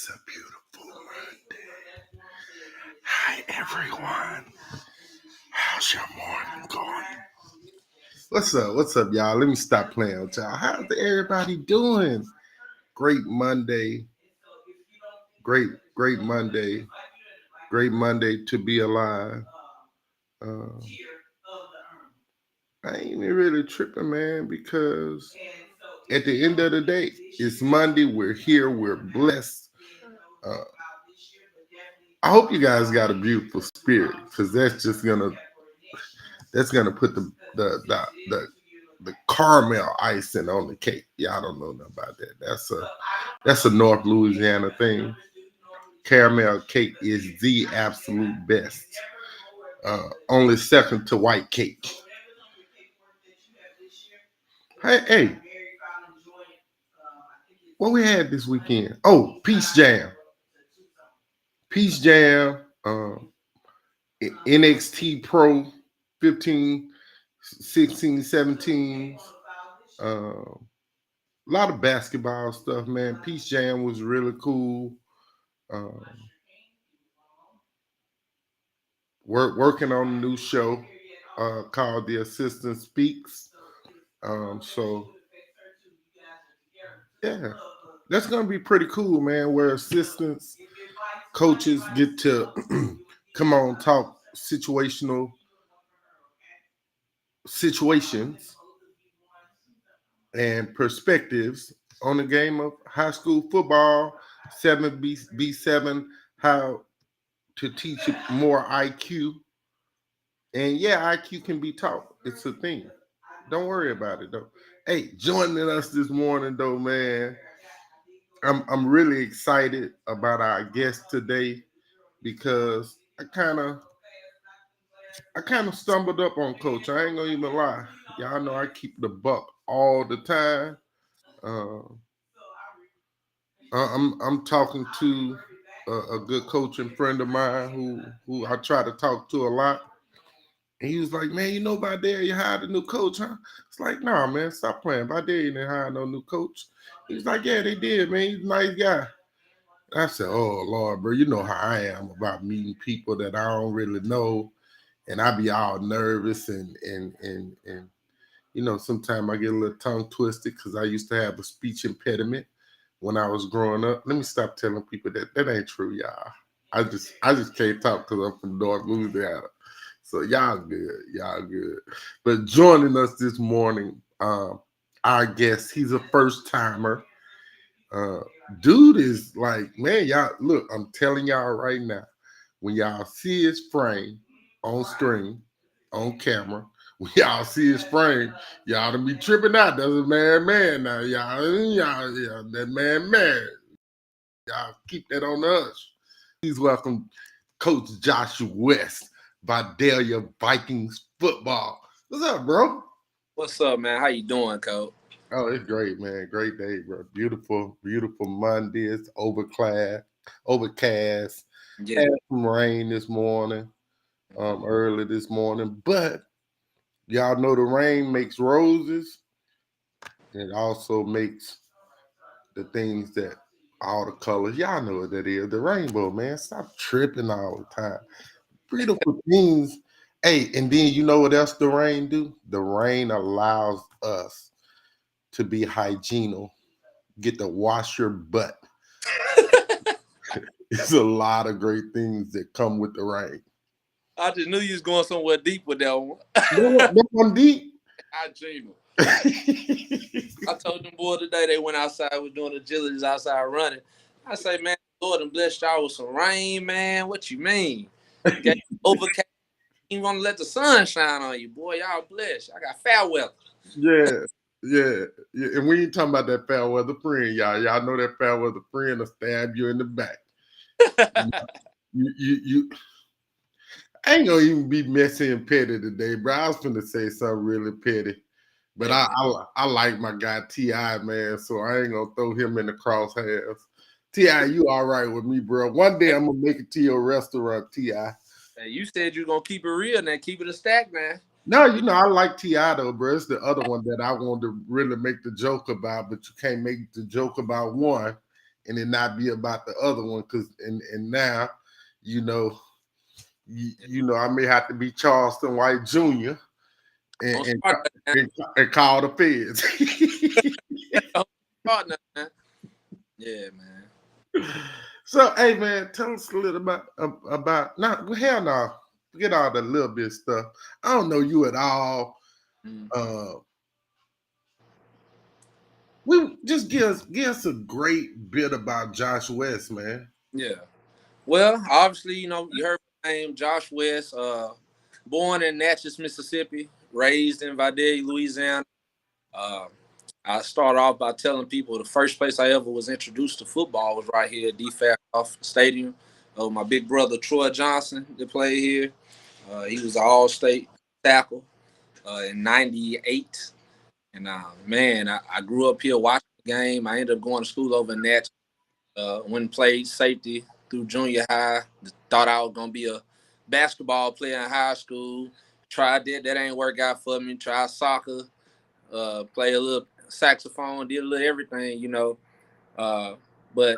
It's a beautiful Monday. Hi, everyone. How's your morning going? What's up? What's up, y'all? Let me stop playing with y'all. How's everybody doing? Great Monday. Great Monday. Great Monday to be alive. Uh, I ain't even really tripping, man, because at the end of the day, it's Monday. We're here. We're blessed. Uh, I hope you guys got a beautiful spirit, because that's gonna put the caramel icing on the cake. Y'all don't know nothing about that. That's a North Louisiana thing. Caramel cake is the absolute best. Only second to white cake. Hey, what we had this weekend? Oh, Peace Jam. Peace Jam. NXT Pro 15, 16, 17. A lot of basketball stuff, man. Peace Jam was really cool. Um, working on a new show called The Assistant Speaks. So yeah, that's gonna be pretty cool, man. Where assistants, coaches get to come on talk situations and perspectives on the game of high school football, 7B7, how to teach it more IQ. And yeah, IQ can be taught. It's a thing. Don't worry about it though. Hey, joining us this morning though, man. I'm really excited about our guest today because I kind of stumbled up on Coach. I ain't gonna even lie. Y'all know I keep the buck all the time. Uh, I'm talking to a good coaching friend of mine who I try to talk to a lot. And he was like, man, you know by there you hired a new coach, huh? It's like, nah, man, stop playing. By there you didn't hire no new coach. He was like, yeah, they did, man. He's a nice guy. I said, oh Lord, bro, you know how I am about meeting people that I don't really know. And I be all nervous and sometimes I get a little tongue twisted because I used to have a speech impediment when I was growing up. Let me stop telling people that ain't true, y'all. I just can't talk because I'm from North Louisiana. So y'all good. But joining us this morning, our guest, he's a first timer. Uh, Dude is like, man, y'all look. I'm telling y'all right now, when y'all see his frame on screen, on camera, when y'all see his frame, y'all to be tripping out. That's a man now, y'all, that man. Y'all keep that on us. Please welcome Coach Joshua West, Vidalia Vikings football. What's up, bro? What's up, man? How you doing, Coach? Oh, it's great, man. Great day, bro. Beautiful Monday. It's overcast. Yeah. Had some rain this morning, early this morning. But y'all know the rain makes roses. It also makes the things that all the colors. Y'all know what that is. The rainbow, man. Stop tripping all the time. Beautiful things. Hey, and then you know what else the rain do? The rain allows us to be hygienical. Get to wash your butt. It's a lot of great things that come with the rain. I just knew you was going somewhere deep with that one. That one deep. Hygiene. I told them boys today they went outside, was doing agilities outside running. I say, man, Lord and bless y'all with some rain, man. What you mean? Got overcast. You want to let the sun shine on you, boy. Y'all blessed. I got fair weather. Yeah. And we ain't talking about that fair weather friend, y'all. Y'all know that fair weather friend will stab you in the back. You I ain't gonna even be messy and petty today, bro. I was finna say something really petty. But I like my guy T.I., man, so I ain't gonna throw him in the crosshairs. T.I., you all right with me, bro. One day I'm gonna make it to your restaurant, T.I. Hey, you said you gonna keep it real, now keep it a stack, man. No, I like T.I. though, bro. It's the other one that I wanted to really make the joke about, but you can't make the joke about one and it not be about the other one. Cause and now, you know, I may have to be Charleston White Jr. Don't and, start that, and call the feds. man. Don't start that, man. Yeah, man. So, hey, man, tell us a little about not hell no, forget all the little bit stuff. I don't know you at all. We just give us a great bit about Josh West, man. Yeah. Well, obviously, you know, you heard my name, Josh West, born in Natchez, Mississippi, raised in Vidalia, Louisiana. Uh, I start off by telling people the first place I ever was introduced to football was right here at DFAC off Stadium. My big brother, Troy Johnson, that played here. He was an all-state tackle in 98. And, man, I grew up here watching the game. I ended up going to school over in Natchez. When played safety through junior high. Thought I was gonna be a basketball player in high school. Tried that ain't work out for me. Tried soccer, play a little saxophone, did a little everything, you know. But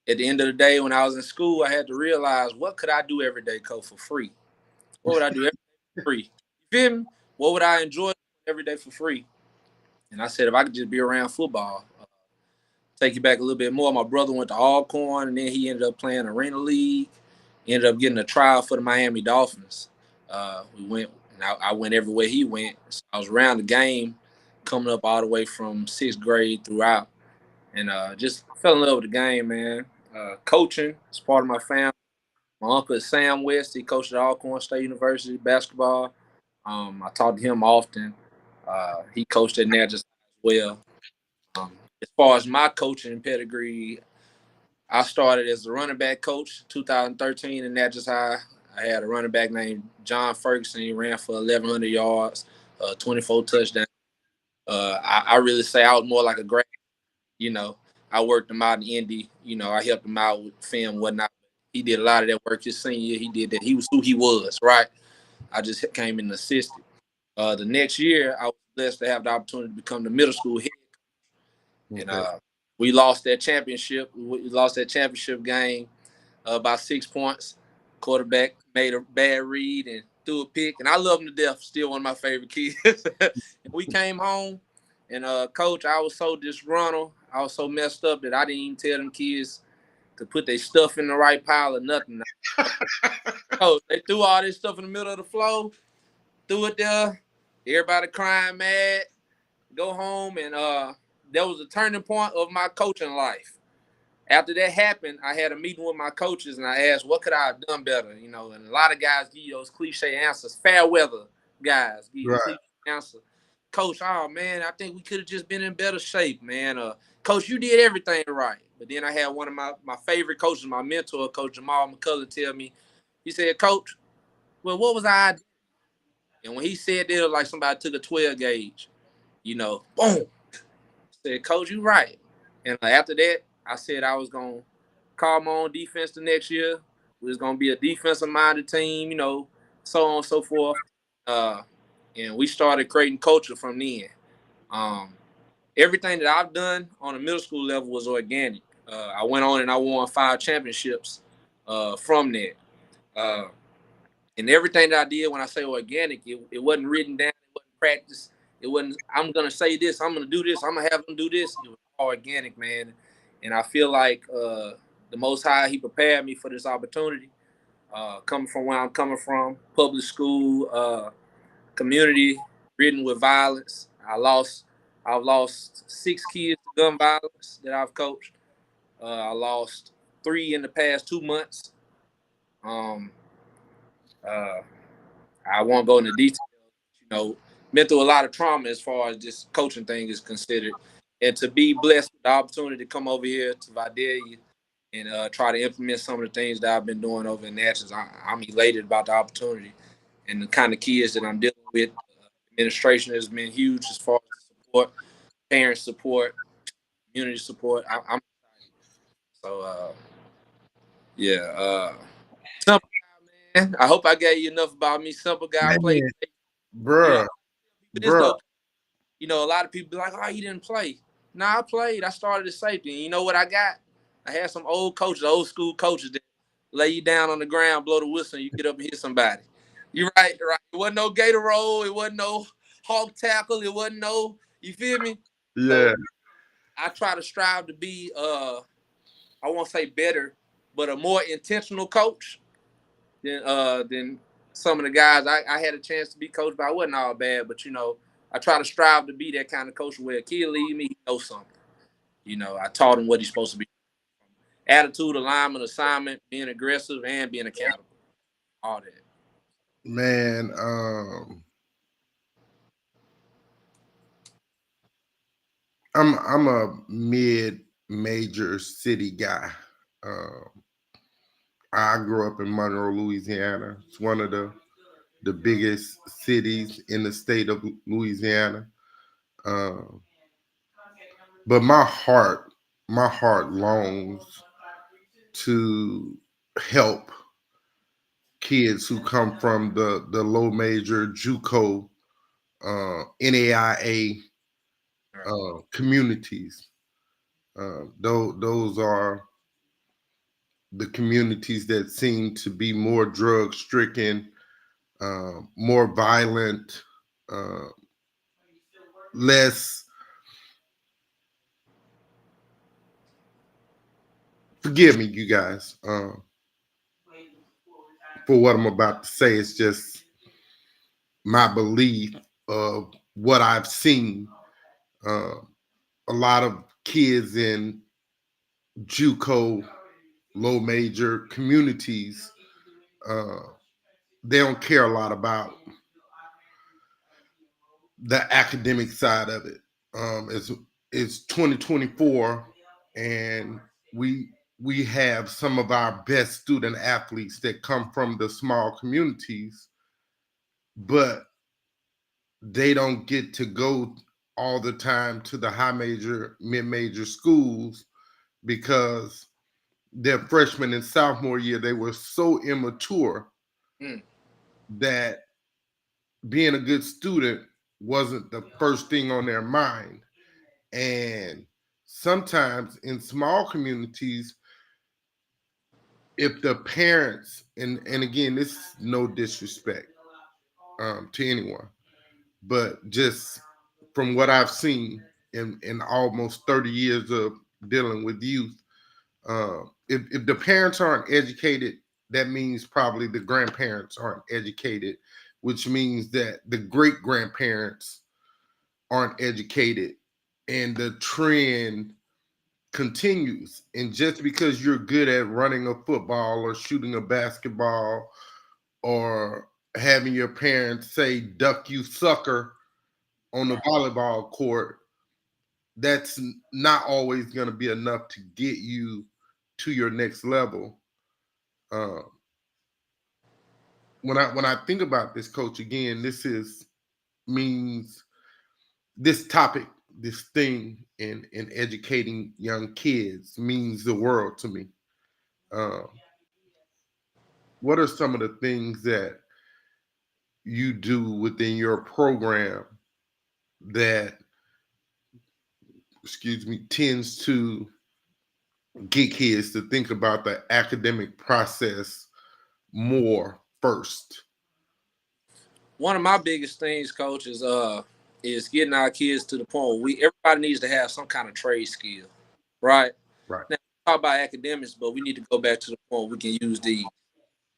at the end of the day, when I was in school, I had to realize what could I do every day, Coach, for free? What would I do every day for free? You feel me? What would I enjoy every day for free? And I said, if I could just be around football. Take you back a little bit more. My brother went to Alcorn, and then he ended up playing Arena League. He ended up getting a trial for the Miami Dolphins. We went, and I went everywhere he went. So I was around the game, coming up all the way from 6th grade throughout, and just fell in love with the game, man. Coaching is part of my family. My uncle is Sam West. He coached at Alcorn State University basketball. I talked to him often. He coached at Natchez as well. As far as my coaching pedigree, I started as a running back coach 2013 in Natchez High. I had a running back named John Ferguson. He ran for 1,100 yards, 24 touchdowns. I really say I was more like a grad. You know, I worked him out in Indy. You know, I helped him out with film and whatnot. He did a lot of that work his senior year. He did that. He was who he was, right? I just came in and assisted. The next year, I was blessed to have the opportunity to become the middle school head. Okay. And we lost that championship. We lost that championship game by 6 points. Quarterback made a bad read and threw a pick. And I love him to death. Still one of my favorite kids. And we came home, and Coach, I was so disgruntled. I was so messed up that I didn't even tell them kids to put their stuff in the right pile or nothing. Coach, they threw all this stuff in the middle of the floor, threw it there. Everybody crying mad. Go home, and that was a turning point of my coaching life. After that happened, I had a meeting with my coaches, and I asked, what could I have done better? You know, and a lot of guys give you those cliche answers. Fair weather guys give you cliche answer. Coach, oh, man, I think we could have just been in better shape, man. Coach, you did everything right. But then I had one of my favorite coaches, my mentor, Coach Jamal McCullough, tell me, he said, Coach, well, what was I doing? And when he said that, it was like somebody took a 12 gauge, you know, boom. Said, Coach, you right. And after that, I said I was going to call my own defense the next year. We was going to be a defensive-minded team, you know, so on and so forth. And we started creating culture from then. Everything that I've done on the middle school level was organic. I went on and I won 5 championships from that. And everything that I did, when I say organic, it wasn't written down, it wasn't practiced. It wasn't, I'm going to say this, I'm going to do this, I'm going to have them do this. It was all organic, man. And I feel like the Most High, he prepared me for this opportunity. Coming from where I'm coming from, public school, community ridden with violence. I've lost 6 kids to gun violence that I've coached. I lost 3 in the past 2 months. I won't go into detail. You know, been through a lot of trauma as far as this coaching thing is considered, and to be blessed with the opportunity to come over here to Vidalia and try to implement some of the things that I've been doing over in Natchez, I'm elated about the opportunity and the kind of kids that I'm dealing with. Administration has been huge as far as support, parent support, community support. I'm so yeah. Simple guy, man. I hope I gave you enough about me. Simple guy. I played. Bruh. This though, you know, a lot of people be like, "Oh, you didn't play." Nah, I played. I started as safety. And you know what I got? I had some old coaches, old school coaches that lay you down on the ground, blow the whistle, and you get up and hit somebody. You right. It wasn't no gator roll. It wasn't no hawk tackle. It wasn't no, you feel me? Yeah. So I try to strive to be, I won't say better, but a more intentional coach than some of the guys I had a chance to be coached by. I wasn't all bad, but I try to strive to be that kind of coach where a kid leave me, he knows something. I taught him what he's supposed to be. Attitude, alignment, assignment, being aggressive, and being accountable. All that. Man, I'm a mid-major city guy. I grew up in Monroe, Louisiana. It's one of the biggest cities in the state of Louisiana. Um, but my heart longs to help kids who come from the low major JUCO, NAIA communities. Those are the communities that seem to be more drug stricken, more violent, uh, less. Forgive me, you guys, for what I'm about to say. It's just my belief of what I've seen. Uh, a lot of kids in JUCO low major communities, uh, they don't care a lot about the academic side of it. It's 2024, and we have some of our best student athletes that come from the small communities, but they don't get to go all the time to the high major, mid major schools because their freshman and sophomore year they were so immature Mm. that being a good student wasn't the first thing on their mind. And sometimes in small communities, if the parents, and again, this is no disrespect to anyone, but just from what I've seen in almost 30 years of dealing with youth, if the parents aren't educated, that means probably the grandparents aren't educated, which means that the great grandparents aren't educated, and the trend continues. And just because you're good at running a football or shooting a basketball or having your parents say duck you sucker on the volleyball court, that's not always going to be enough to get you to your next level. uh, when I think about this, coach, again, this is means this topic, this thing in educating young kids means the world to me. uh, what are some of the things that you do within your program that, excuse me, tends to get kids to think about the academic process more first? One of my biggest things, coach, is getting our kids to the point where everybody needs to have some kind of trade skill, right? Right. Now, we talk about academics, but we need to go back to the point we can use these.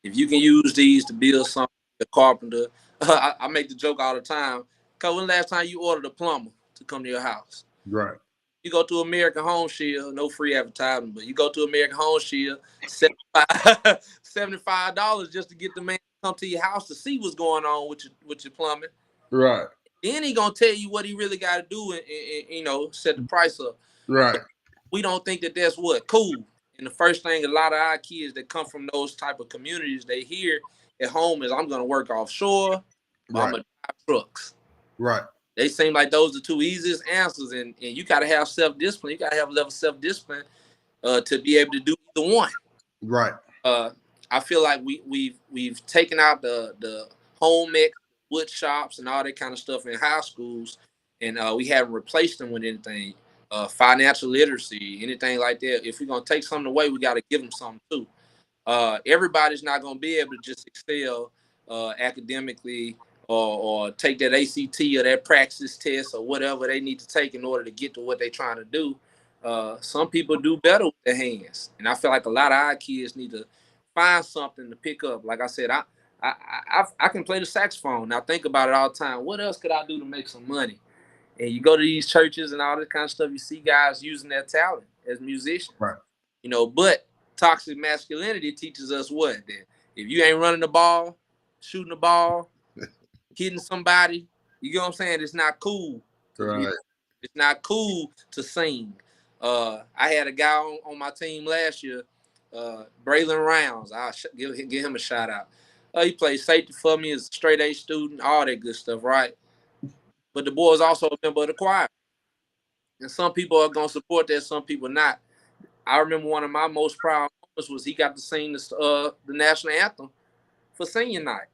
If you can use these to build something, the carpenter, I make the joke all the time. Cause when the last time you ordered a plumber to come to your house? Right. You go to American Home Shield, no free advertisement, but you go to American Home Shield, $75 just to get the man to come to your house to see what's going on with your plumbing. Right. Then he gonna tell you what he really got to do and set the price up. Right. We don't think that that's what cool. And the first thing a lot of our kids that come from those type of communities they hear at home is I'm gonna work offshore or I'm Right. gonna drive trucks. Right. They seem like those are the two easiest answers, and you gotta have self-discipline. You gotta have a level of self-discipline to be able to do either one. Right. I feel like we've taken out the home ec wood shops and all that kind of stuff in high schools, and we haven't replaced them with anything. financial literacy, anything like that. If we're gonna take something away, we got to give them something too. Everybody's not gonna be able to just excel academically or take that ACT or that praxis test or whatever they need to take in order to get to what they're trying to do. Some people do better with their hands, and I feel like a lot of our kids need to find something to pick up. Like I said, I can play the saxophone. Now think about it all the time. What else could I do to make some money? And you go to these churches and all this kind of stuff, you see guys using their talent as musicians. Right. But toxic masculinity teaches us what? That if you ain't running the ball, shooting the ball, hitting somebody, you know what I'm saying? It's not cool. Right. It's not cool to sing. I had a guy on my team last year, Braylon Rounds. I'll give him a shout out. He played safety for me as a straight A student, all that good stuff, right? But the boy is also a member of the choir. And some people are going to support that, some people not. I remember one of my most proud moments was he got to sing the national anthem for senior night.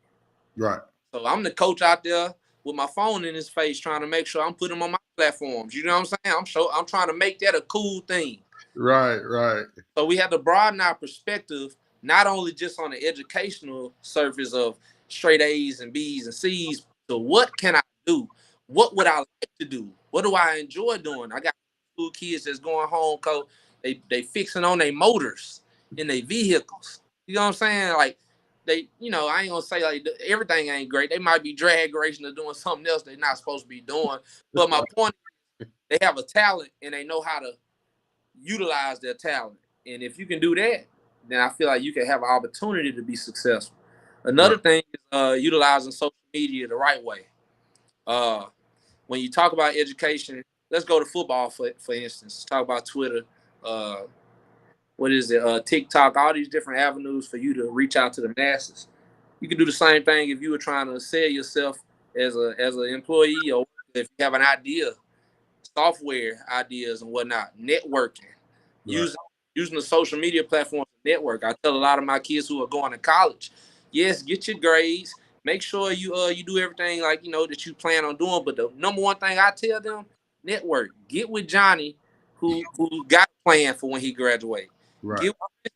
Right. So I'm the coach out there with my phone in his face trying to make sure I'm putting him on my platforms. You know what I'm saying? I'm trying to make that a cool thing. Right, right. So we have to broaden our perspective, not only just on the educational surface of straight A's and B's and C's. So what can I do? What would I like to do? What do I enjoy doing? I got school kids that's going home, coach. They fixing on their motors in their vehicles. You know what I'm saying? Like they, I ain't gonna say like everything ain't great. They might be drag racing or doing something else they're not supposed to be doing. But my point is, they have a talent and they know how to utilize their talent. And if you can do that, then I feel like you can have an opportunity to be successful. Another thing is utilizing social media the right way. When you talk about education, let's go to football for instance. Let's talk about Twitter. What is it? TikTok, all these different avenues for you to reach out to the masses. You can do the same thing if you were trying to sell yourself as an employee, or if you have an idea, software ideas and whatnot, networking, using the social media platform to network. I tell a lot of my kids who are going to college, yes, get your grades, make sure you do everything like that you plan on doing. But the number one thing I tell them, network. Get with Johnny, who got a plan for when he graduates. Right. Get with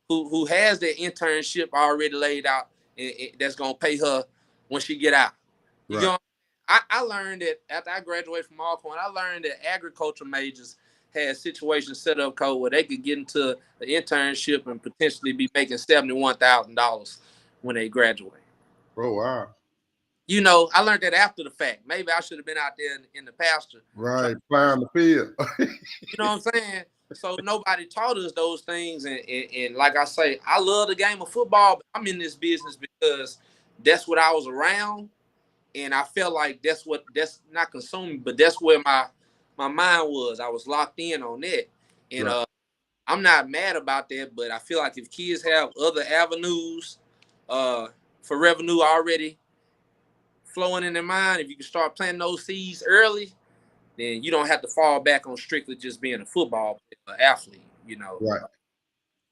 who has their internship already laid out and that's gonna pay her when she get out. You know, I learned that after I graduated from Alcorn, I learned that agriculture majors had situations set up code where they could get into the internship and potentially be making $71,000 when they graduate. Oh wow. I learned that after the fact. Maybe I should have been out there in the pasture. Right, plowing the field. You know what I'm saying? So nobody taught us those things. And like I say, I love the game of football, but I'm in this business because that's what I was around. And I felt like that's not consuming, but that's where my mind was. I was locked in on that. And I'm not mad about that, but I feel like if kids have other avenues for revenue already flowing in their mind, if you can start planting those seeds early, then you don't have to fall back on strictly just being a football athlete,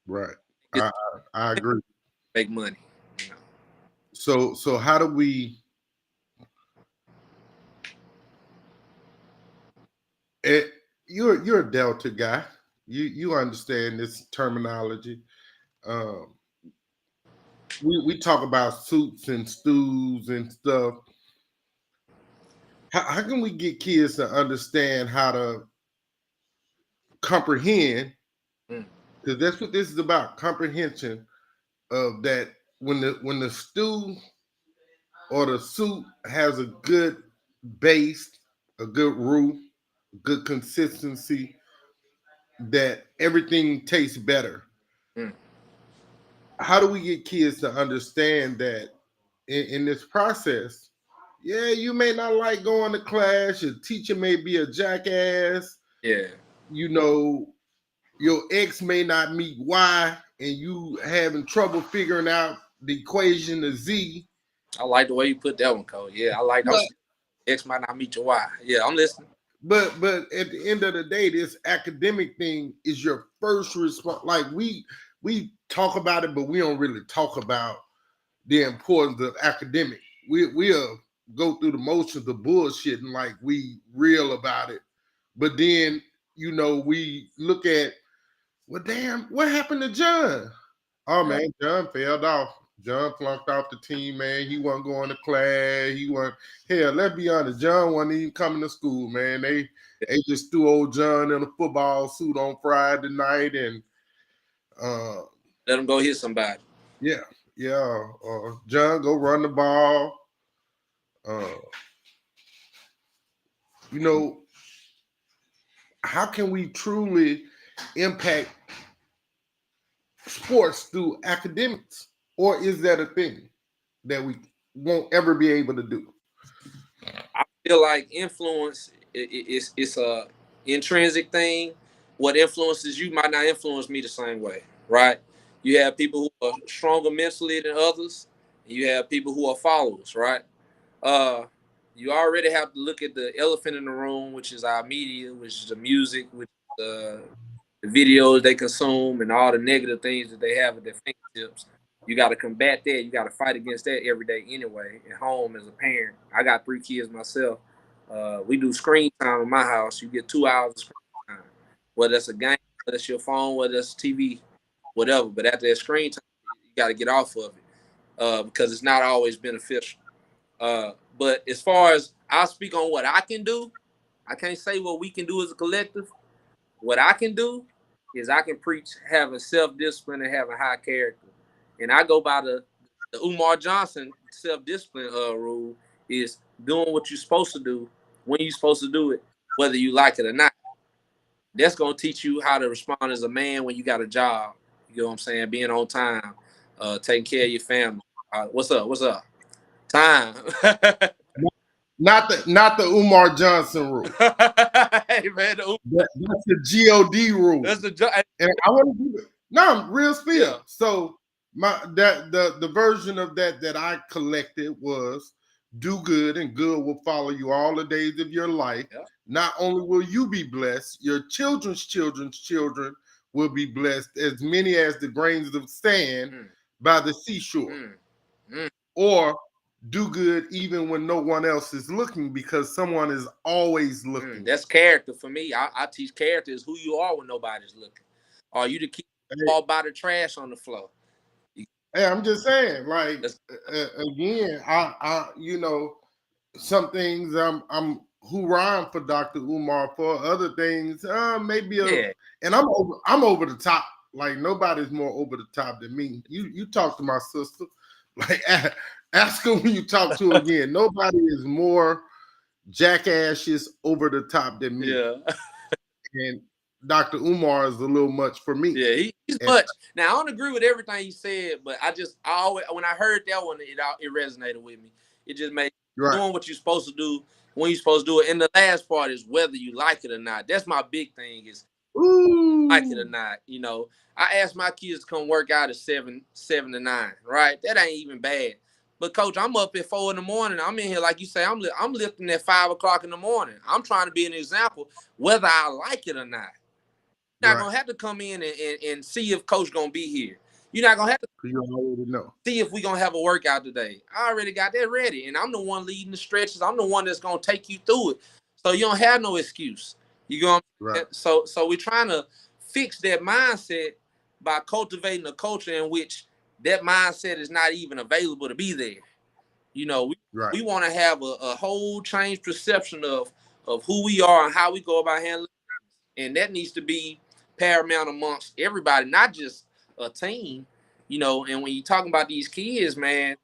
Right. I agree. Make money. So how do we you're a Delta guy. You understand this terminology. We talk about suits and stews and stuff. How can we get kids to understand how to comprehend? Because that's what this is about, comprehension of that. When the stew or the soup has a good base, a good roux, good consistency, that everything tastes better. How do we get kids to understand that in this process? Yeah, you may not like going to class. Your teacher may be a jackass. Yeah. Your X may not meet Y, and you having trouble figuring out the equation of Z. I like the way you put that one, Cole. Yeah, I like that. X might not meet your Y. Yeah, I'm listening. But at the end of the day, this academic thing is your first response. Like we talk about it, but we don't really talk about the importance of academic. We'll go through the motions of bullshit and like we real about it. But then you know, we look at, well, damn, what happened to John? Oh man, John failed off. John flunked off the team, man. He wasn't going to class. He wasn't. Hell, let's be honest. John wasn't even coming to school, man. They just threw old John in a football suit on Friday night and let him go hit somebody. Yeah. John, go run the ball. You know, how can we truly impact sports through academics? Or is that a thing that we won't ever be able to do? I feel like influence it's a intrinsic thing. What influences you might not influence me the same way, right? You have people who are stronger mentally than others, and you have people who are followers, right? You already have to look at the elephant in the room, which is our media, which is the music, which is the videos they consume, and all the negative things that they have at their fingertips. You got to combat that. You got to fight against that every day anyway. At home as a parent, I got 3 kids myself. We do screen time in my house. You get 2 hours of screen time, whether it's a game, whether it's your phone, whether it's TV, whatever. But after that screen time, you got to get off of it because it's not always beneficial. But as far as I'll speak on what I can do, I can't say what we can do as a collective. What I can do is I can preach having self-discipline and having high character. And I go by the Umar Johnson self-discipline rule is doing what you're supposed to do when you're supposed to do it, whether you like it or not. That's going to teach you how to respond as a man when you got a job. You know what I'm saying? Being on time, taking care of your family. What's up? Time. Not the Umar Johnson rule. Hey man, that's the God rule. That's and I want to do it. No, I'm real spill. Yeah. So the version of that I collected was do good and good will follow you all the days of your life. Yeah. Not only will you be blessed, your children's children will be blessed, as many as the grains of sand by the seashore. Or do good even when no one else is looking, because someone is always looking. That's character for me. I teach character is who you are when nobody's looking. Are you to keep all by the trash on the floor? Hey, I'm just saying, like again, I you know, some things I'm hoorahing for Dr. Umar for, other things maybe and I'm over the top. Like nobody's more over the top than me. You talk to my sister, like ask her when you talk to her again. Nobody is more jackasses over the top than me. Yeah. And Dr. Umar is a little much for me. Yeah, he's much. Now I don't agree with everything he said, but I always when I heard that one, it resonated with me. It just made doing what you're supposed to do when you're supposed to do it. And the last part is whether you like it or not. That's my big thing is like it or not. You know, I asked my kids to come work out at 7 to 9. Right, that ain't even bad. But coach, I'm up at 4 a.m. I'm in here like you say. I'm lifting at 5 o'clock in the morning. I'm trying to be an example, whether I like it or not. You're not gonna have to come in and see if coach gonna be here. You're not gonna have to see if we're gonna have a workout today. I already got that ready, and I'm the one leading the stretches. I'm the one that's gonna take you through it. So you don't have no excuse. You go so we're trying to fix that mindset by cultivating a culture in which that mindset is not even available to be there. You know, we want to have a whole changed perception of who we are and how we go about handling things. And that needs to be paramount amongst everybody, not just a team, you know. And when you're talking about these kids, man,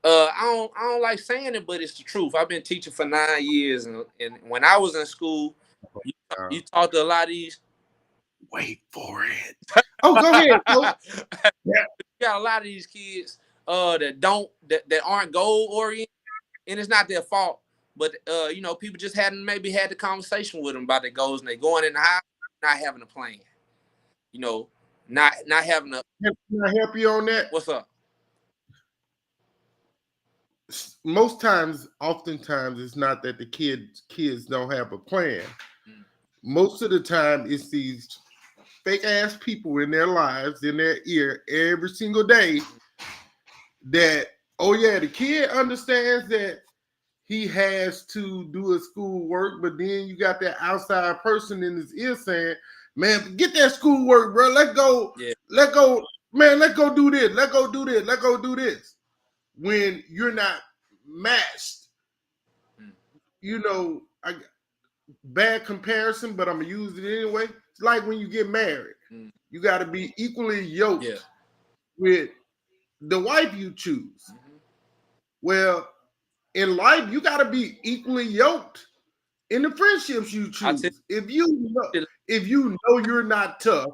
I don't like saying it, but it's the truth. I've been teaching for 9 years, and when I was in school, you talked to a lot of these. Wait for it. Oh, go ahead. You got a lot of these kids that aren't goal oriented, and it's not their fault. But you know, people just hadn't maybe had the conversation with them about their goals, and they going in the high, not having a plan. You know, not having a. Can I help you on that? What's up? Oftentimes, it's not that the kids don't have a plan. Most of the time, it's these fake ass people in their lives, in their ear, every single day. That the kid understands that he has to do his schoolwork, but then you got that outside person in his ear saying, "Man, get that schoolwork, bro. Let's go. Yeah. Let go, man. Let's go do this. Let's go do this. Let's go do this." When you're not matched, you know, bad comparison, but I'm gonna use it anyway. It's like when you get married, you got to be equally yoked with the wife you choose. Well, in life, you got to be equally yoked in the friendships you choose. If you know you're not tough,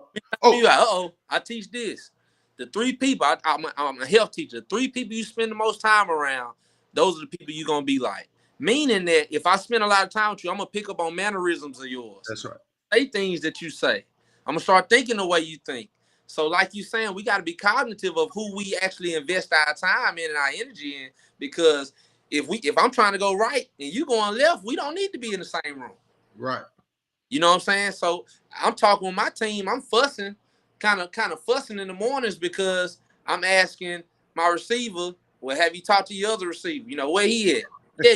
I teach this. The 3 people, I'm a health teacher. 3 people you spend the most time around, those are the people you're gonna be like. Meaning that if I spend a lot of time with you, I'm gonna pick up on mannerisms of yours. That's right. Say things that you say. I'm gonna start thinking the way you think. So, like you saying, we got to be cognitive of who we actually invest our time in and our energy in. Because if I'm trying to go right and you going left, we don't need to be in the same room. Right. You know what I'm saying? So I'm talking with my team. I'm fussing, kind of fussing in the mornings because I'm asking my receiver, well, have you talked to your other receiver? You know, where he at? Yeah,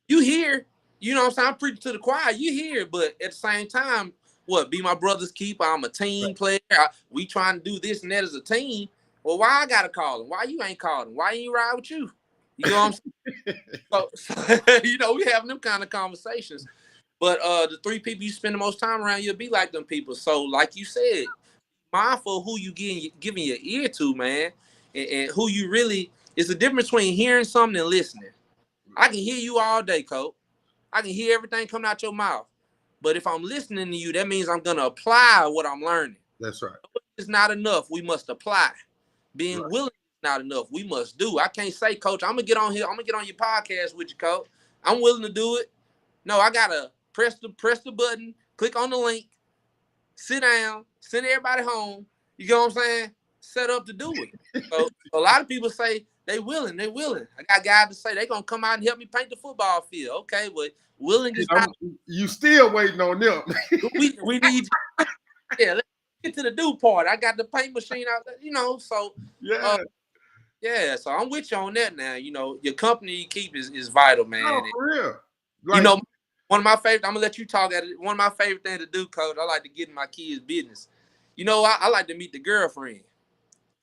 you here. You know what I'm saying? I'm preaching to the choir. You here. But at the same time, what? Be my brother's keeper. I'm a team player. We trying to do this and that as a team. Well, why I got to call him? Why you ain't called him? Why ain't he ride with you? You know what I'm saying? So, you know, we having them kind of conversations. But the 3 people you spend the most time around, you'll be like them people. So, like you said, mindful of who you giving your ear to, man, and who you really. It's the difference between hearing something and listening. I can hear you all day, Coach. I can hear everything coming out your mouth. But if I'm listening to you, that means I'm gonna apply what I'm learning. That's right. It's not enough. We must apply. Being willing is not enough. We must do. I can't say, Coach, I'm gonna get on here. I'm gonna get on your podcast with you, Coach. I'm willing to do it. No, I gotta press the button, click on the link, sit down, send everybody home. You know what I'm saying? Set up to do it. So a lot of people say they willing. I got guys to say they gonna come out and help me paint the football field. Okay, but willing is not. You still waiting on them. we need. Yeah, let's get to the do part. I got the paint machine out there, you know. So yeah. So I'm with you on that now. You know, your company you keep is vital, man. No, for real. Like, you know, one of my favorite. I'm gonna let you talk at it. One of my favorite things to do, Coach. I like to get in my kids' business. You know, I like to meet the girlfriend.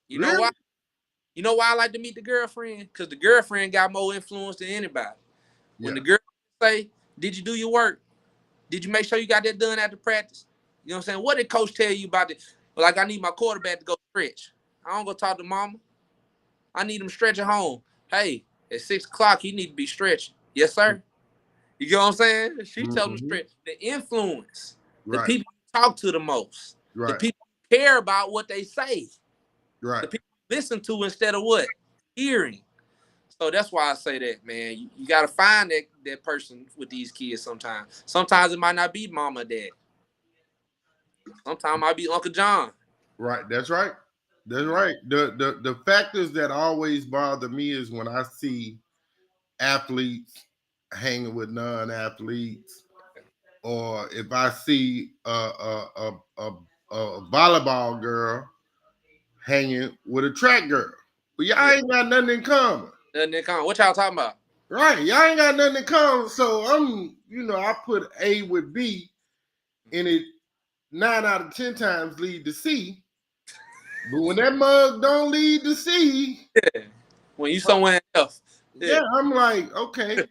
You know why? You know why I like to meet the girlfriend? Because the girlfriend got more influence than anybody. When the girl say, "Did you do your work? Did you make sure you got that done after practice?" You know what I'm saying? What did coach tell you about it? Like, I need my quarterback to go stretch. I don't go talk to mama. I need him to stretch at home. Hey, at 6 o'clock, he need to be stretching. Yes, sir. You get what I'm saying? She tells him stretch. The influence. The people you talk to the most. The people who care about what they say. The people you listen to instead of what? Hearing. So that's why I say that, man. You got to find that person with these kids sometimes. Sometimes it might not be mama or dad. Sometimes it might be Uncle John. Right. That's right. That's right. The factors that always bother me is when I see athletes hanging with non-athletes, or if I see a volleyball girl hanging with a track girl. But y'all ain't got nothing in common. Nothing in common. What y'all talking about? Right. Y'all ain't got nothing in common. So I put A with B, and it 9 out of 10 times lead to C. But when that mug don't lead to C, when you somewhere else, I'm like, okay.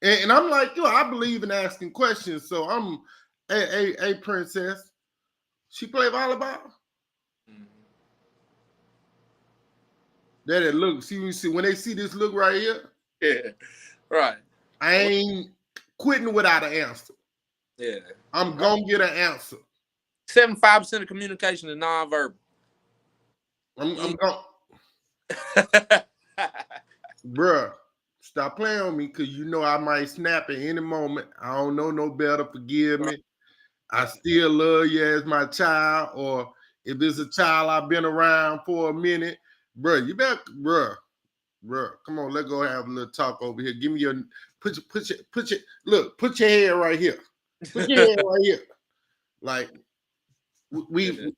And I'm like, I believe in asking questions. So I'm, hey, princess, she play volleyball? That it looks. See when they see this look right here. Yeah, right. I ain't quitting without an answer. Yeah, I'm gonna get an answer. 75% of communication is nonverbal. I'm going. Bruh, stop playing on me, because I might snap at any moment. I don't know no better. Forgive me. I still love you as my child, or if it's a child I've been around for a minute, bruh, you better, bruh, come on, let's go have a little talk over here. Give me your put your head right here. Put your head right here. Like we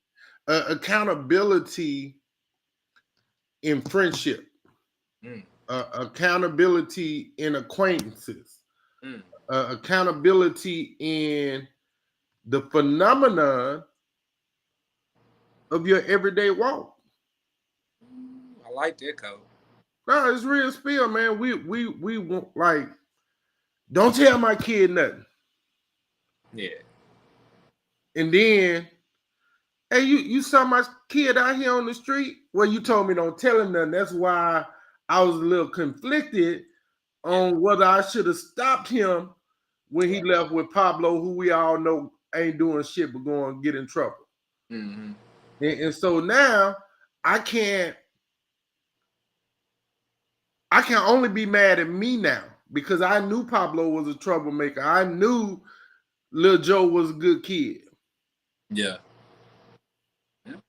accountability in friendship. accountability in acquaintances, accountability in the phenomenon of your everyday walk. I like that code. No, it's real spill, man. We want, like, don't tell my kid nothing. Yeah. And then, hey, you saw my kid out here on the street? Well, you told me don't tell him nothing. That's why I was a little conflicted on whether I should have stopped him when he left with Pablo, who we all know ain't doing shit but going to get in trouble. Mm-hmm. And so now I can only be mad at me now because I knew Pablo was a troublemaker. I knew Lil Joe was a good kid. Yeah.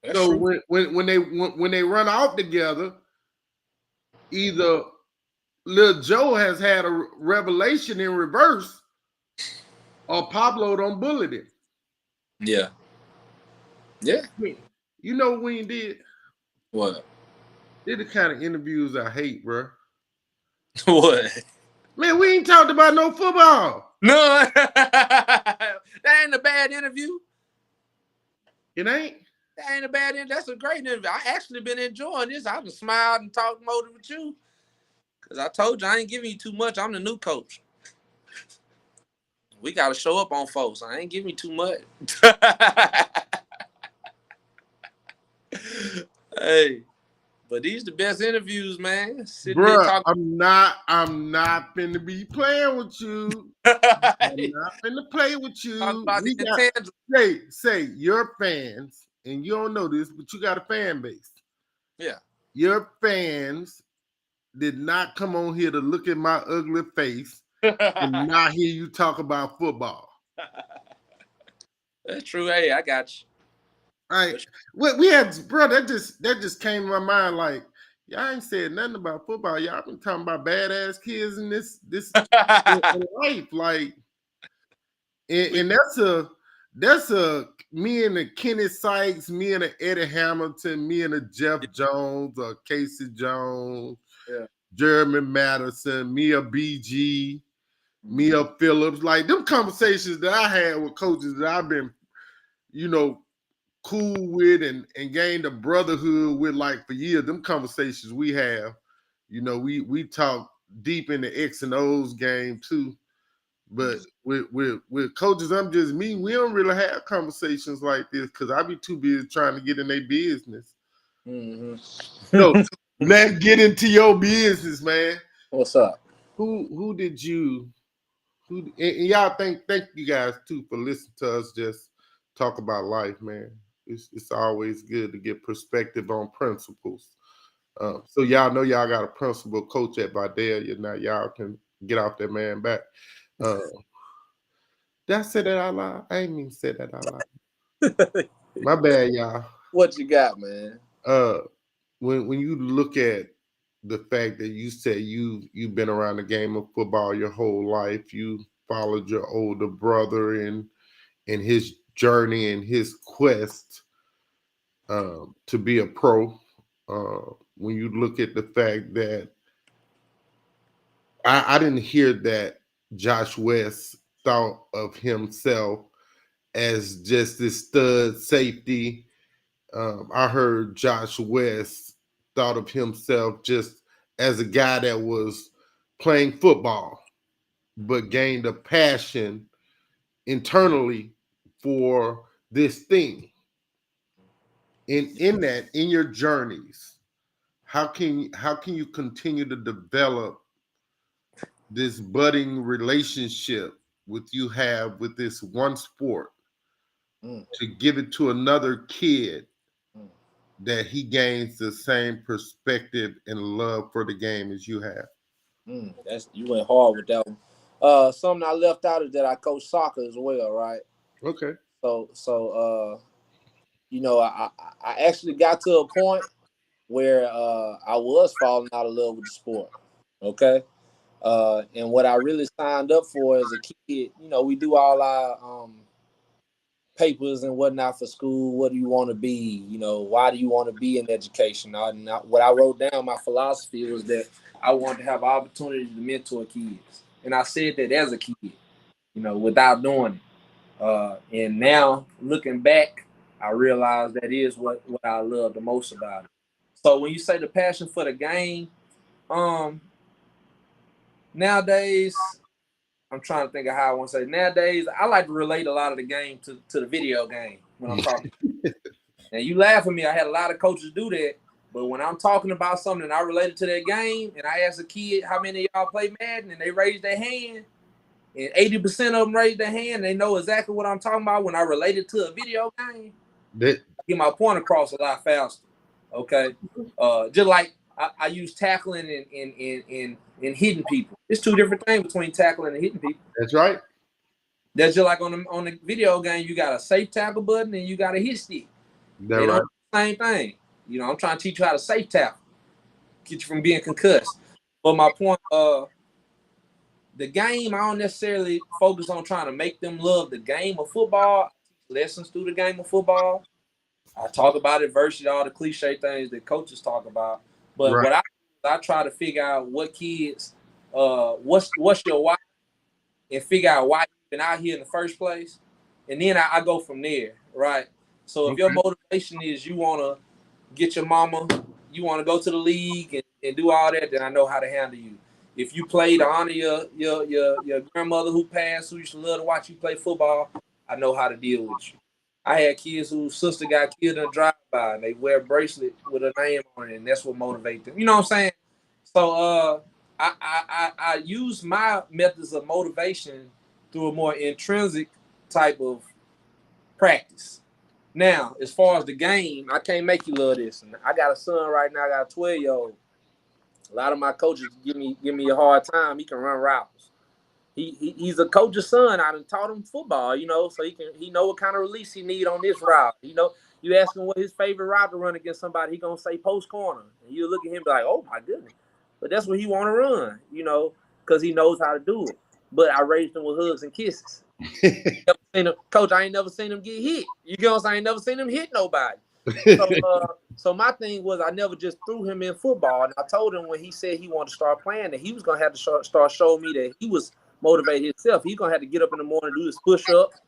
That's So true. when they run out together, either Lil Joe has had a revelation in reverse, or Pablo don't bully him. Yeah. Yeah. You know what we did? What? They're the kind of interviews I hate, bro. What? Man, we ain't talked about no football. No, that ain't a bad interview. It ain't. That ain't a bad interview. That's a great interview. I actually been enjoying this. I've been smiled and talked more with you. Because I told you I ain't giving you too much. I'm the new coach. We got to show up on folks. I ain't giving you too much. Hey, but these the best interviews, man. Sitting here Bruh, talking. I'm not finna be playing with you. I'm not finna play with you. Talk about We the got intangible. say your fans, and you don't know this, but you got a fan base. Yeah. Your fans did not come on here to look at my ugly face and not hear you talk about football. That's true. Hey, I got you. All right. We had, bro, that just came to my mind like, y'all ain't said nothing about football. Y'all been talking about badass kids in this in life. Like, and that's a me and a Kenny Sykes, me and a Eddie Hamilton, me and a Jeff Jones or Casey Jones, Jeremy Madison, me a BG, me a Phillips. Like them conversations that I had with coaches that I've been, cool with and gained a brotherhood with, like, for years. Them conversations we have, we talk deep in the X and O's game too. But with coaches, I'm just me. We don't really have conversations like this because I be too busy trying to get in their business. Mm-hmm. So let's get into your business, man. What's up? Who did you? And y'all thank you guys too for listening to us just talk about life, man. It's always good to get perspective on principles. So y'all know y'all got a principal coach at Vidalia. Now y'all can get off that man back. Did I say that out loud? I ain't even said that out loud. My bad, y'all. What you got, man? When you look at the fact that you said you've been around the game of football your whole life, you followed your older brother in his journey and his quest to be a pro. When you look at the fact that I didn't hear that Josh West thought of himself as just this stud safety. I heard Josh West thought of himself just as a guy that was playing football, but gained a passion internally for this thing. In your journeys, how can you continue to develop this budding relationship with this one sport to give it to another kid that he gains the same perspective and love for the game as you have? That's you went hard with that one. Something I left out is that I coach soccer as well, right? Okay. So I actually got to a point where I was falling out of love with the sport. Okay. And what I really signed up for as a kid, we do all our papers and whatnot for school. What do you want to be? You know, why do you want to be in education? What I wrote down, my philosophy was that I wanted to have opportunity to mentor kids, and I said that as a kid, you know, without doing it. And now looking back, I realize that is what I love the most about it. So when you say the passion for the game, nowadays, I'm trying to think of how I want to say. Nowadays, I like to relate a lot of the game to the video game when I'm talking. And you laugh at me. I had a lot of coaches do that. But when I'm talking about something and I related to that game, and I ask a kid how many of y'all play Madden, and they raise their hand, and 80% of them raise their hand, and they know exactly what I'm talking about when I relate it to a video game, I get my point across a lot faster. Okay? Just like I use tackling and hitting people. It's two different things between tackling and hitting people. That's right. That's just like on the video game, you got a safe tackle button and you got a hit stick. They don't do the same thing. You know, I'm trying to teach you how to safe tackle, get you from being concussed. But my point, the game, I don't necessarily focus on trying to make them love the game of football. I teach lessons through the game of football. I talk about it versus all the cliche things that coaches talk about. But what I try to figure out what kids, what's your why, and figure out why you've been out here in the first place. And then I go from there, right? So if your motivation is you want to get your mama, you want to go to the league and do all that, then I know how to handle you. If you play to honor your grandmother who passed, who used to love to watch you play football, I know how to deal with you. I had kids whose sister got killed in a drive-by, and they wear a bracelet with a name on it, and that's what motivates them. You know what I'm saying? So I use my methods of motivation through a more intrinsic type of practice. Now, as far as the game, I can't make you love this. And I got a son right now, I got a 12-year-old. A lot of my coaches give me a hard time. He can run routes. He's a coach's son. I done taught him football, you know, so he know what kind of release he need on this route. You know, you ask him what his favorite route to run against somebody, he gonna say post corner. And you look at him and be like, oh my goodness. But that's what he want to run, you know, because he knows how to do it. But I raised him with hugs and kisses. Coach, I ain't never seen him get hit. You know what I'm saying? I ain't never seen him hit nobody. So my thing was I never just threw him in football. And I told him when he said he wanted to start playing that he was going to have to start showing me that he was motivated himself. He's going to have to get up in the morning, do his push-ups,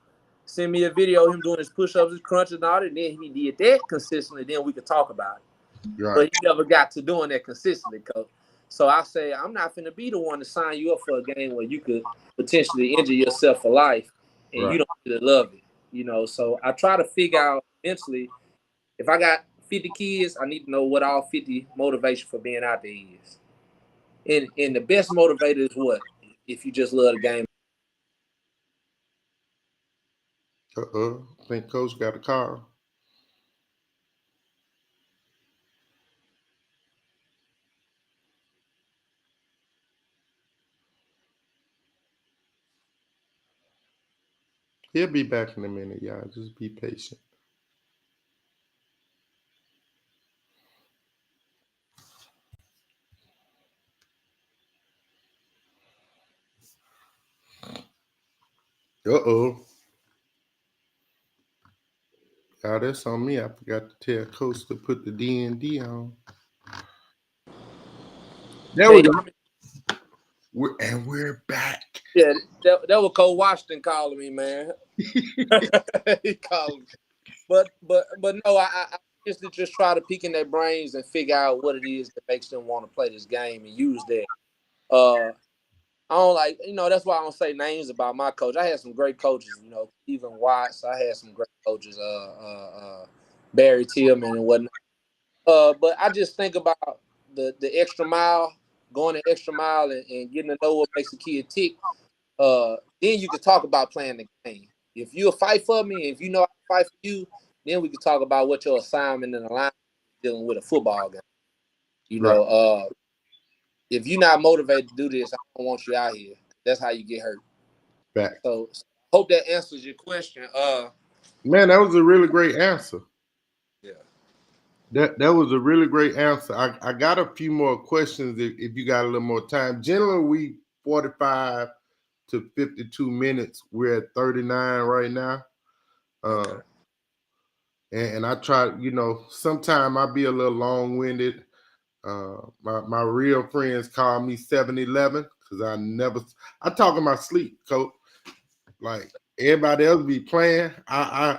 send me a video of him doing his push-ups, his crunches and all that. And then if he did that consistently, then we could talk about it. Right. But he never got to doing that consistently, Coach. So I say, I'm not finna be the one to sign you up for a game where you could potentially injure yourself for life and you don't really love it, you know. So I try to figure out mentally, if I got 50 kids, I need to know what all 50 motivation for being out there is. And the best motivator is what? If you just love the game. I think Coach got a call. He'll be back in a minute, y'all. Just be patient. Y'all, that's on me. I forgot to tell Coach to put the D&D on. There we go. We're back. Yeah, that was Coach Washington calling me, man. He called me. But no, I used to just try to peek in their brains and figure out what it is that makes them want to play this game and use that. I don't like, you know, that's why I don't say names about my coach. I had some great coaches, you know, even Watts. I had some great coaches, Barry Tillman and whatnot. But I just think about the extra mile, going the extra mile and getting to know what makes a kid tick. Then you can talk about playing the game. If you'll fight for me, if you know I fight for you, then we can talk about what your assignment in the line dealing with a football game. You know, if you're not motivated to do this, I don't want you out here. That's how you get hurt. Back. So hope that answers your question. Man, that was a really great answer. Yeah. That was a really great answer. I got a few more questions if you got a little more time. Generally, we 45 to 52 minutes. We're at 39 right now. And I try, sometimes I be a little long-winded. My real friends call me 7-Eleven because I talk in my sleep, coach. Like everybody else be playing. I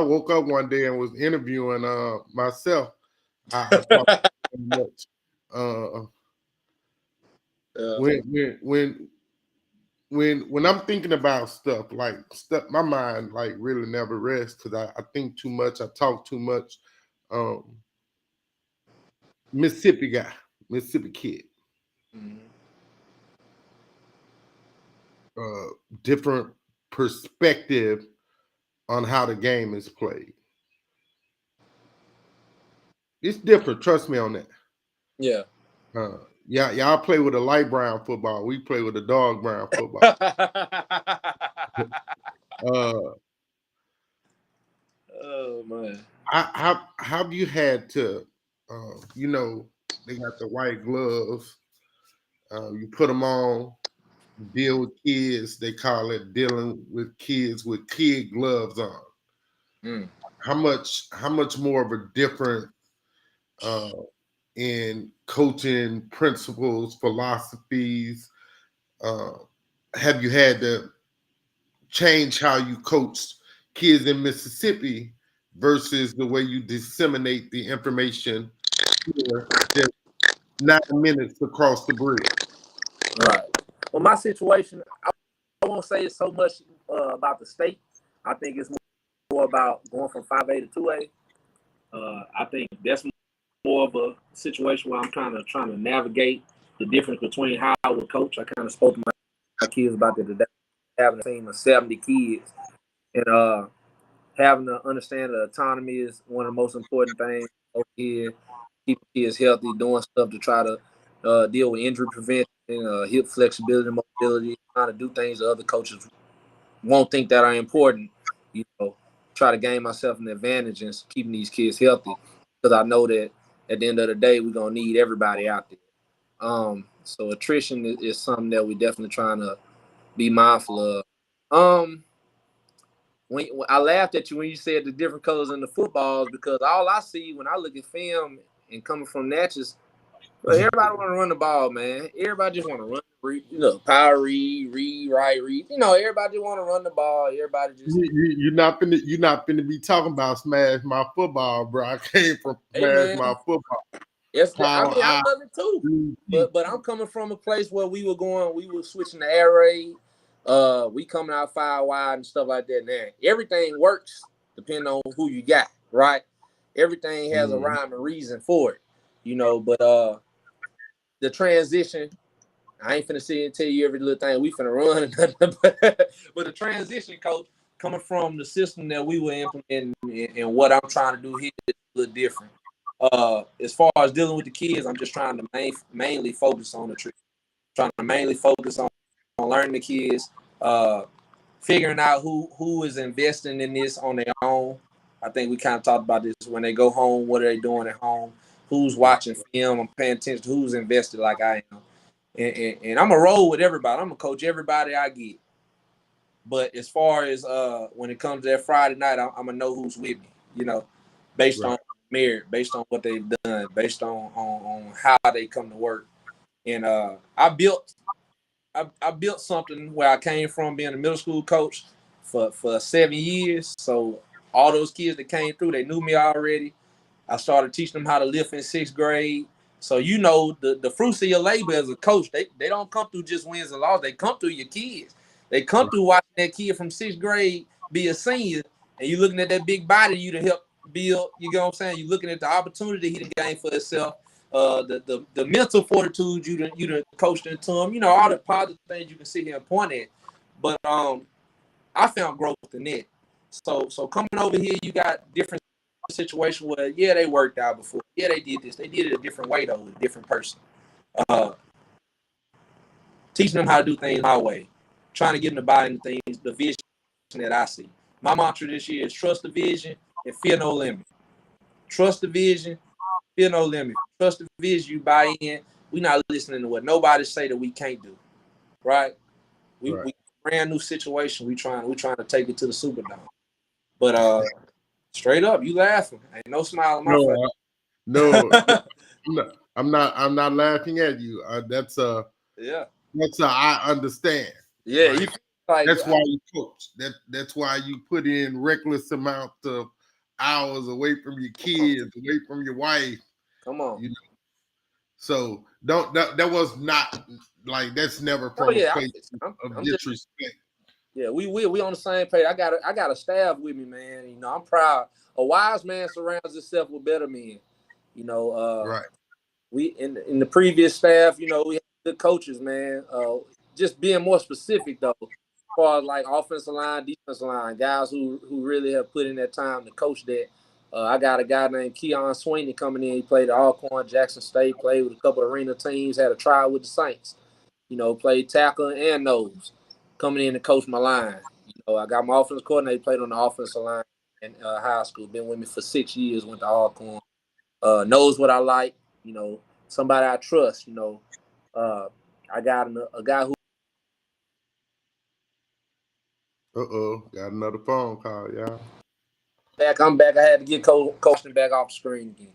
woke up one day and was interviewing myself. I talk so much. When I'm thinking about stuff, my mind like really never rests because I think too much, I talk too much. Mississippi guy, Mississippi kid. Different perspective on how the game is played. It's different, trust me on that. Yeah. Yeah, y'all play with a light brown football. We play with a dark brown football. Oh man. How have you had to, they got the white gloves. You put them on, deal with kids. They call it dealing with kids with kid gloves on. How much more of a difference in coaching principles, philosophies have you had to change how you coach kids in Mississippi versus the way you disseminate the information here, just 9 minutes across the bridge? Right. Well, my situation, I won't say it's so much about the state. I think it's more about going from 5A to 2A. I think that's more of a situation where I'm trying to navigate the difference between how I would coach. I kind of spoke to my kids about that today, having a team of 70 kids, and having to understand that autonomy is one of the most important things over here. Keeping kids healthy, doing stuff to try to deal with injury prevention, hip flexibility, mobility, trying to do things that other coaches won't think that are important. Try to gain myself an advantage in keeping these kids healthy because I know that at the end of the day, we're going to need everybody out there. So attrition is something that we definitely trying to be mindful of. When I laughed at you when you said the different colors in the footballs because all I see when I look at film and coming from Natchez, well, everybody want to run the ball, man. Everybody just want to run, power read, right read. Everybody want to run the ball. Everybody just you're not finna be talking about smash my football, bro. I came from smash my football. I love it too. But I'm coming from a place where we were switching the air raid. We coming out 5 wide and stuff like that. Now everything works depending on who you got, right? Everything has a rhyme and reason for it, but the transition, I ain't finna sit and tell you every little thing we finna run, but the transition, coach, coming from the system that we were implementing and what I'm trying to do here is a little different. As far as dealing with the kids, I'm just trying to mainly focus on the tree. Trying to mainly focus on learning the kids, figuring out who is investing in this on their own. I think we kind of talked about this when they go home. What are they doing at home? Who's watching film? I'm paying attention to who's invested like I am. And I'm going to roll with everybody. I'm going to coach everybody I get. But as far as when it comes to that Friday night, I'm going to know who's with me, based on merit, based on what they've done, based on how they come to work. And I built something where I came from being a middle school coach for 7 years. So all those kids that came through, they knew me already. I started teaching them how to lift in 6th grade. So the fruits of your labor as a coach, they don't come through just wins and losses. They come through your kids. They come through watching that kid from 6th grade be a senior, and you looking at that big body you to help build. You know what I'm saying? You looking at the opportunity he to gain for himself, the mental fortitude you to coached into him. All the positive things you can sit here and point at. But I found growth in it. So coming over here, you got different situation where they worked out before, they did this, they did it a different way though, with a different person. Teaching them how to do things my way, trying to get them to buy into things, the vision that I see. My mantra this year is trust the vision and fear no limit. Trust the vision, fear no limit. Trust the vision, you buy in. We're not listening to what nobody say that we can't do, right? We brand new situation. We trying to take it to the Superdome. But straight up, you laughing. Ain't no smile on my face. No, I'm not laughing at you. That's I understand. Yeah, Right? you like That's why you coach. That's why you put in reckless amount of hours away from your kids, away from your wife. Come on. You know? So that was not like that's never from a place of disrespect. We on the same page. I got a staff with me, man. You know, I'm proud. A wise man surrounds himself with better men. You know, Right. We in the previous staff, you know, we had good coaches, man. Just being more specific though, as far as like offensive line, defensive line, guys who really have put in that time to coach that. I got a guy named Keon Sweeney coming in. He played at Alcorn, Jackson State, played with a couple of arena teams, had a trial with the Saints. You know, played tackle and nose, coming in to coach my line. You know, I got my offensive coordinator, played on the offensive line in high school, been with me for 6 years, went to Alcorn. Knows what I like, you know, somebody I trust, you know. I got a guy who. Got another phone call, y'all. I'm back. I had to get coaching back off the screen again.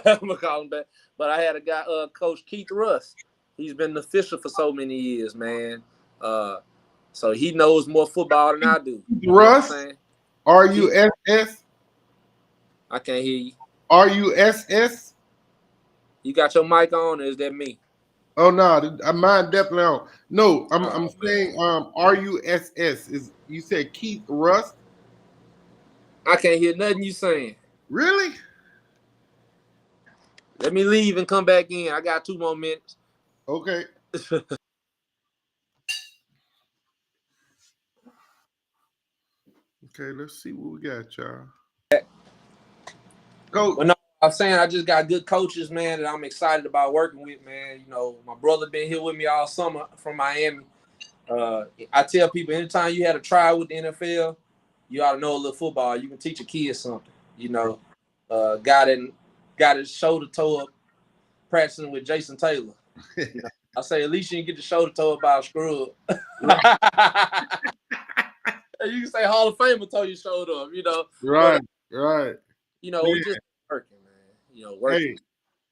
I'm gonna call him back. But I had a guy, Coach Keith Russ. He's been the official for so many years, man. So he knows more football than I do. Russ, RUSS. I can't hear you. RUSS. You got your mic on, or is that me? Oh no, mine definitely on. No, I'm saying RUSS is. You said Keith Russ. I can't hear nothing you saying. Really? Let me leave and come back in. I got 2 more minutes. Okay. Okay, let's see what we got, y'all. Coach. Well, no, I'm saying I just got good coaches, man, that I'm excited about working with, man. You know, my brother been here with me all summer from Miami. I tell people, anytime you had a trial with the NFL, you ought to know a little football. You can teach a kid something. You know, got his shoulder toe up practicing with Jason Taylor. You know, I say at least you can get the shoulder toe up by a scrub. You can say Hall of Famer toe your shoulder up. You know, right. You know, we just working, man. You know, working.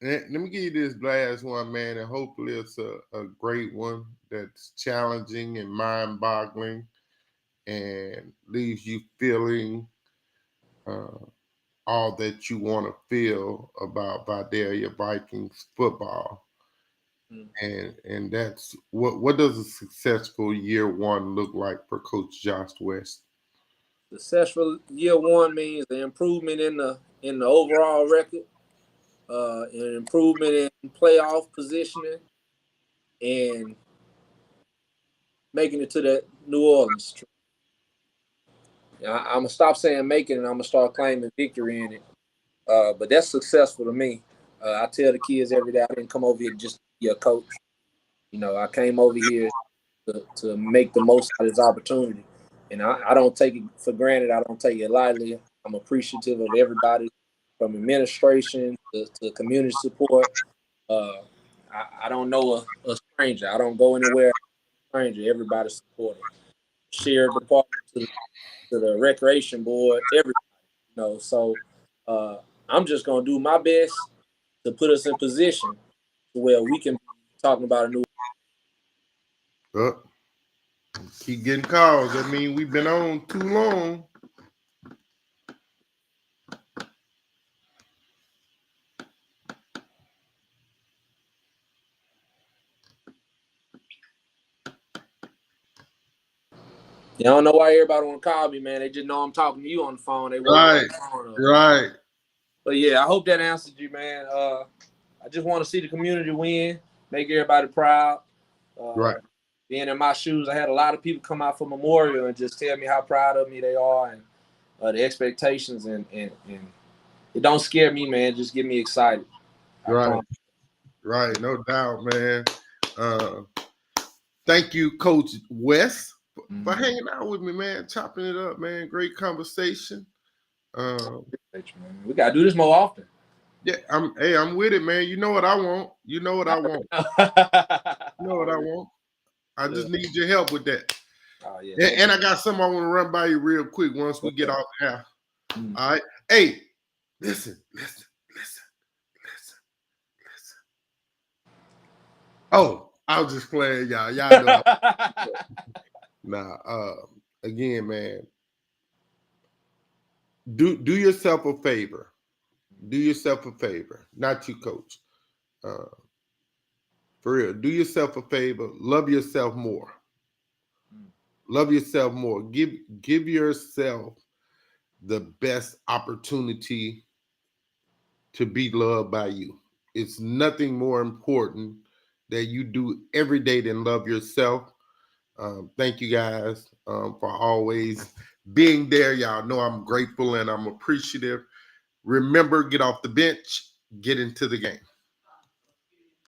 Hey, let me give you this last one, man, and hopefully it's a great one that's challenging and mind-boggling and leaves you feeling all that you want to feel about Vidalia Vikings football. And that's what does a successful year one look like for Coach Josh West? Successful year one means the improvement in the overall record, an improvement in playoff positioning, and making it to that New Orleans trip. I'm gonna stop saying making it, and I'm gonna start claiming victory in it. But that's successful to me. I tell the kids every day, I didn't come over here just to be a coach. You know, I came over here to make the most out of this opportunity. And I don't take it for granted. I don't take it lightly. I'm appreciative of everybody from administration to community support. I don't know a stranger. I don't go anywhere a stranger. Everybody's supporting. Sheriff department to the recreation board, everybody. You know, so I'm just gonna do my best to put us in position to where we can be talking about a new. Keep getting calls. That means we've been on too long. I don't know why everybody want to call me, man. They just know I'm talking to you on the phone. They right. But yeah, I hope that answered you, man. I just want to see the community win, make everybody proud. Right. Being in my shoes, I had a lot of people come out for Memorial and just tell me how proud of me they are and the expectations and it don't scare me, man. Just get me excited. Right. No doubt, man. Thank you, Coach West, for hanging out with me, man. Chopping it up, man. Great conversation. We gotta do this more often. Yeah, I'm with it, man. You know what I want. You know what I want. I just need your help with that. Oh yeah. And I got something I want to run by you real quick once we get off the air. Mm. All right. Hey, listen. Oh, I was just playing, y'all. Y'all know. Nah. Again, man. Do yourself a favor. Do yourself a favor. Not you, coach. For real. Do yourself a favor. Love yourself more. Love yourself more. Give yourself the best opportunity to be loved by you. It's nothing more important that you do every day than love yourself. Thank you guys for always being there. Y'all know I'm grateful and I'm appreciative. Remember, get off the bench, get into the game.